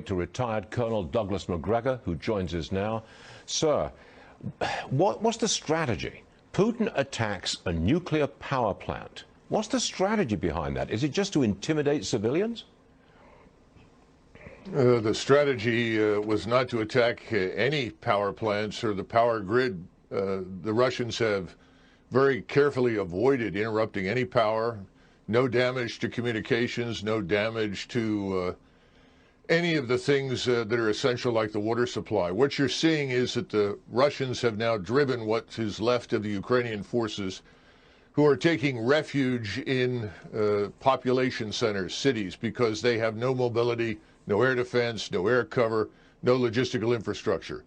To retired Colonel Douglas McGregor, who joins us now. Sir, what's the strategy? Putin attacks a nuclear power plant. What's the strategy behind that? Is it just to intimidate civilians? The strategy was not to attack any power plants or the power grid. The Russians have very carefully avoided interrupting any power. No damage to communications, no damage to any of the things that are essential, like the water supply. What you're seeing is that the Russians have now driven what is left of the Ukrainian forces, who are taking refuge in population centers, cities, because they have no mobility, no air defense, no air cover, no logistical infrastructure.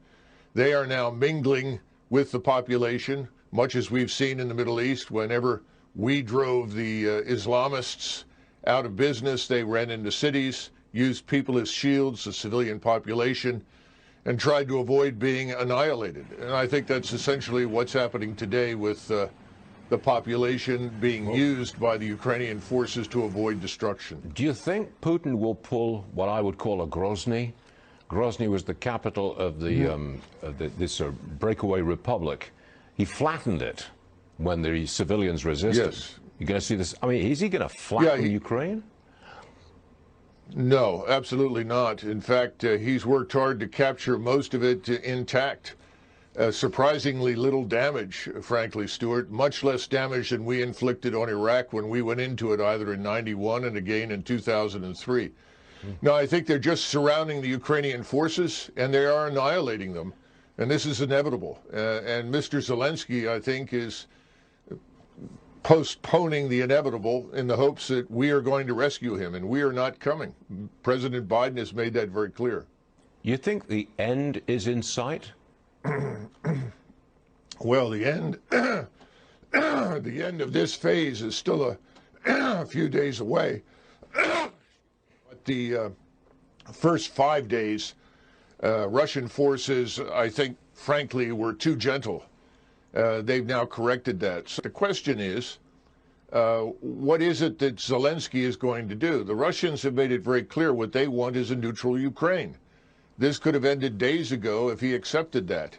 They are now mingling with the population, much as we've seen in the Middle East. Whenever we drove the Islamists out of business, they ran into cities, used people as shields, the civilian population, and tried to avoid being annihilated. And I think that's essentially what's happening today with the population being used by the Ukrainian forces to avoid destruction. Do you think Putin will pull what I would call a Grozny? Grozny was the capital of this breakaway republic. He flattened it when the civilians resisted. Yes. You're going to see this. I mean, is he going to flatten Ukraine? No, absolutely not. In fact, he's worked hard to capture most of it intact. Surprisingly little damage, frankly, Stuart. Much less damage than we inflicted on Iraq when we went into it, either in '91 and again in 2003. Now, I think they're just surrounding the Ukrainian forces, and they are annihilating them. And this is inevitable. And Mr. Zelensky, I think, is postponing the inevitable in the hopes that we are going to rescue him, and we are not coming. President Biden has made that very clear. You think the end is in sight? Well, the end the end of this phase is still a few days away. But the first 5 days, Russian forces, I think, frankly, were too gentle. They've now corrected that. So the question is, what is it that Zelensky is going to do? The Russians have made it very clear what they want is a neutral Ukraine. This could have ended days ago if he accepted that.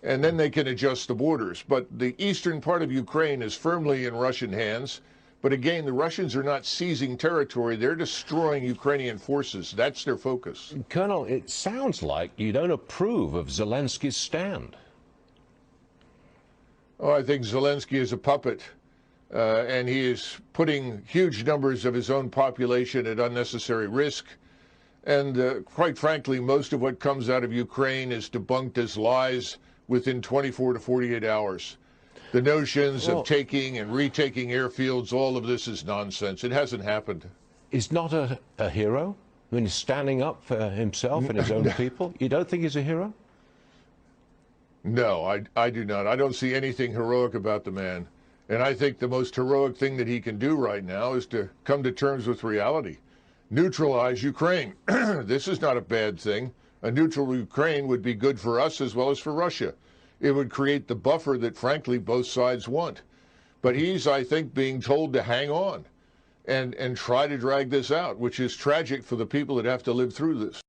And then they can adjust the borders. But the eastern part of Ukraine is firmly in Russian hands. But again, the Russians are not seizing territory. They're destroying Ukrainian forces. That's their focus. Colonel, it sounds like you don't approve of Zelensky's stand. Oh, I think Zelensky is a puppet, and he is putting huge numbers of his own population at unnecessary risk. And quite frankly, most of what comes out of Ukraine is debunked as lies within 24 to 48 hours. The notions of taking and retaking airfields, all of this is nonsense. It hasn't happened. He's not a hero? When he's standing up for himself and his own people? You don't think he's a hero? No, I do not. I don't see anything heroic about the man. And I think the most heroic thing that he can do right now is to come to terms with reality. Neutralize Ukraine. This is not a bad thing. A neutral Ukraine would be good for us as well as for Russia. It would create the buffer that, frankly, both sides want. But he's, I think, being told to hang on and try to drag this out, which is tragic for the people that have to live through this.